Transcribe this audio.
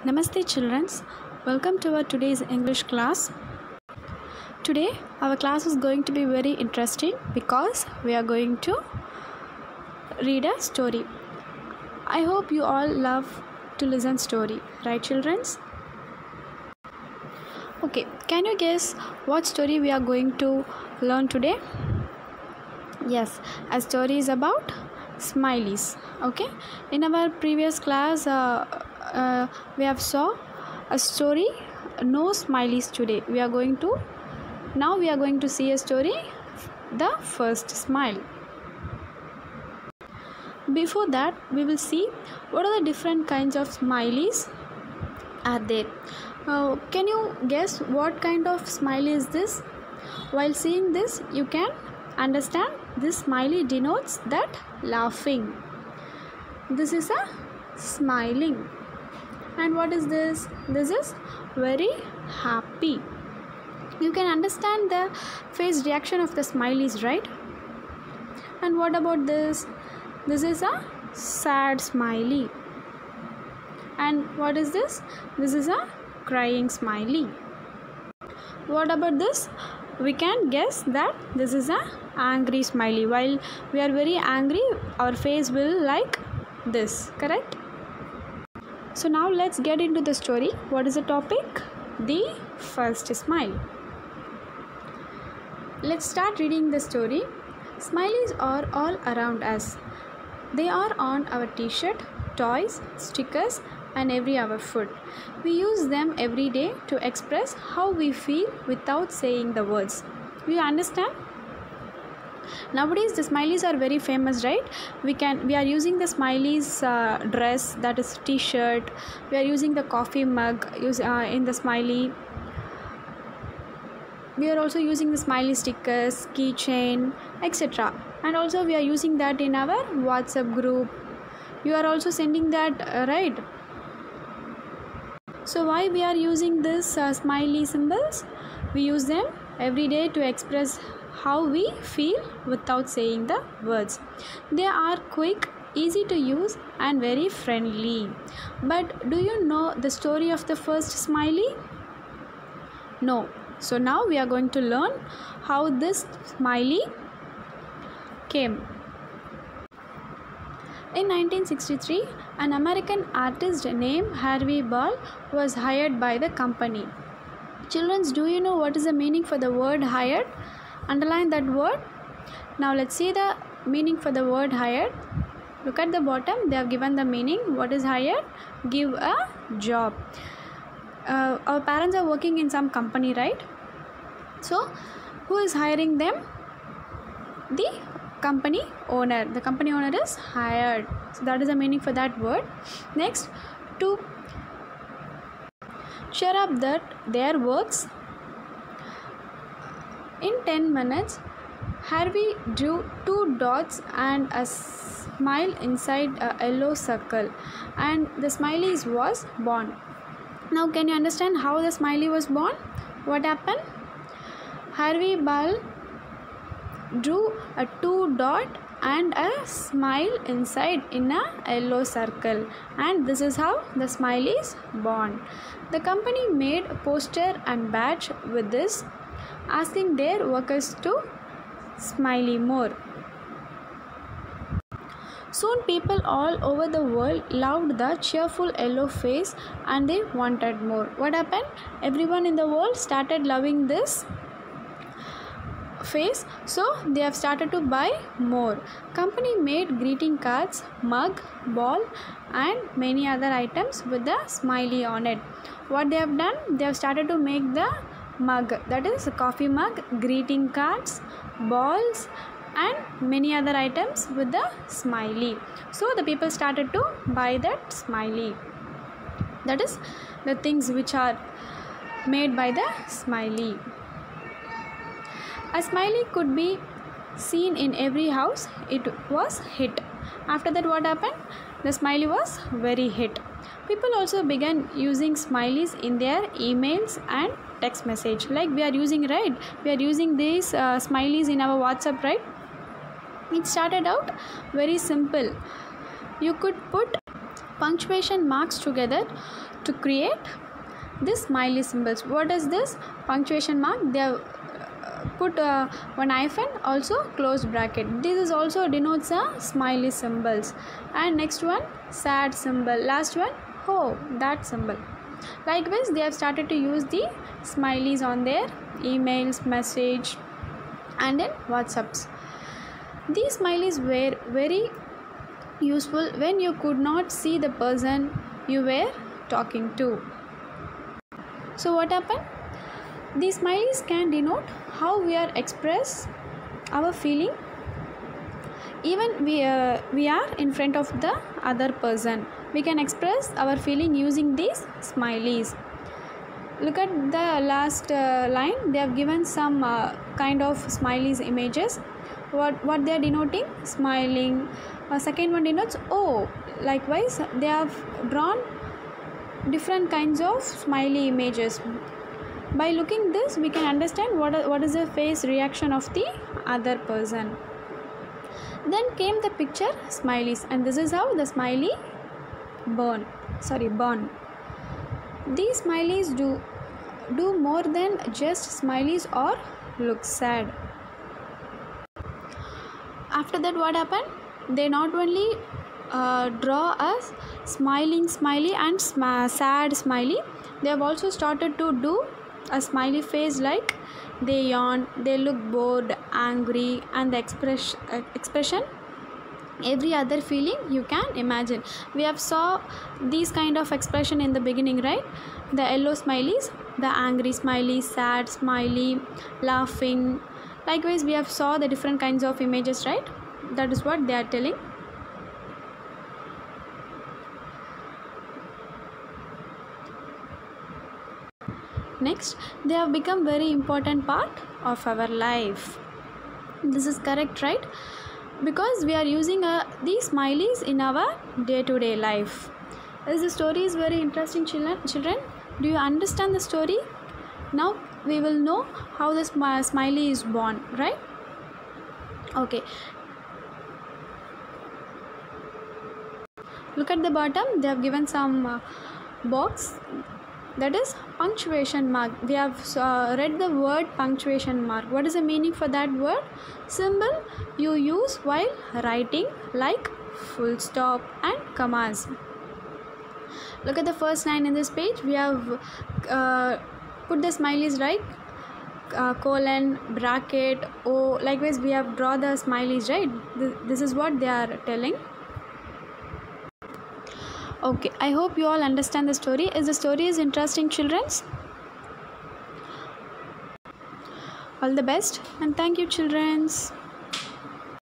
Namaste children, welcome to our today's English class. Today our class is going to be very interesting because we are going to read a story. I hope you all love to listen story, right children? Okay, can you guess what story we are going to learn today? Yes, a story is about smileys. Okay, in our previous class we have saw a story no smileys. Today we are going to see a story, the first smile. Before that we will see what are the different kinds of smileys are there. Can you guess what kind of smiley is this? While seeing this you can understand this smiley denotes that laughing. This is a smiling. And what is this? This is very happy. You can understand the face reaction of the smileys, right? And what about this? This is a sad smiley. And what is this? This is a crying smiley. What about this? We can guess that this is a angry smiley. While we are very angry, our face will like this, correct? So now let's get into the story. What is the topic? The first smile. Let's start reading the story. Smileys are all around us. They are on our t-shirt, toys, stickers and every our food. We use them every day to express how we feel without saying the words. Do you understand? Nowadays the smileys are very famous, right? We are using the smileys dress, that is t-shirt. We are using the coffee mug in the smiley. We are also using the smiley stickers, keychain, etc. And also we are using that in our WhatsApp group. You are also sending that, right? So why we are using this smiley symbols? We use them every day to express how we feel without saying the words. They are quick, easy to use and very friendly. But do you know the story of the first smiley? No. So now we are going to learn how this smiley came. In 1963, an American artist named Harvey Ball was hired by the company. Children, do you know what is the meaning for the word hired? Underline that word. Now let's see the meaning for the word hired. Look at the bottom. They have given the meaning. What is hired? Give a job. Our parents are working in some company, right? So who is hiring them? The company owner. The company owner is hired. So that is the meaning for that word. Next, to cheer up that their works. In 10 minutes, Harvey drew 2 dots and a smile inside a yellow circle, and the smiley was born. Now can you understand how the smiley was born? What happened? Harvey Ball drew a 2 dot and a smile inside in a yellow circle, and this is how the smiley is born. The company made a poster and badge with this, asking their workers to smiley more. Soon people all over the world loved the cheerful yellow face and they wanted more. What happened? Everyone in the world started loving this face, so they have started to buy more. Company made greeting cards, mug, ball and many other items with the smiley on it. What they have done? They have started to make the mug, that is a coffee mug, greeting cards, balls and many other items with the smiley. So the people started to buy that smiley. That is the things which are made by the smiley. A smiley could be seen in every house. It was hit. After that what happened? The smiley was very hit. People also began using smileys in their emails and text message, like we are using, right? We are using these smileys in our WhatsApp, right? It started out very simple. You could put punctuation marks together to create this smiley symbols. What is this punctuation mark? They have put one hyphen, also close bracket. This is also denotes a smiley symbols. And next one, sad symbol. Last one, oh, that symbol. Likewise, they have started to use the smileys on their emails, message, and in WhatsApps. These smileys were very useful when you could not see the person you were talking to. So what happened? These smileys can denote how we are express our feeling even we are in front of the other person. We can express our feeling using these smileys. Look at the last line. They have given some kind of smileys images. What they are denoting? Smiling. Second one denotes oh. Likewise, they have drawn different kinds of smiley images. By looking this, we can understand what is the face reaction of the other person. Then came the picture smileys, and this is how the smiley born. These smileys do more than just smileys or look sad. After that, what happened? They not only draw a smiling smiley and sad smiley, they have also started to do a smiley face like they yawn, they look bored, angry, and the expression every other feeling you can imagine. We have saw these kind of expression in the beginning, right? The yellow smileys, the angry smiley, sad smiley, laughing. Likewise, we have saw the different kinds of images, right? That is what they are telling. Next, they have become very important part of our life. This is correct, right? Because we are using these smileys in our day-to-day life. As the story is very interesting, children. Do you understand the story? Now we will know how this smiley is born, right? Okay. Look at the bottom. They have given some box. That is punctuation mark. We have read the word punctuation mark. What is the meaning for that word? Symbol you use while writing, like full stop and commas. Look at the first line in this page. We have put the smileys, right? Colon, bracket, O. Likewise, we have draw the smileys, right? This is what they are telling. Okay, I hope you all understand the story. Is the story is interesting, children? All the best and thank you, children.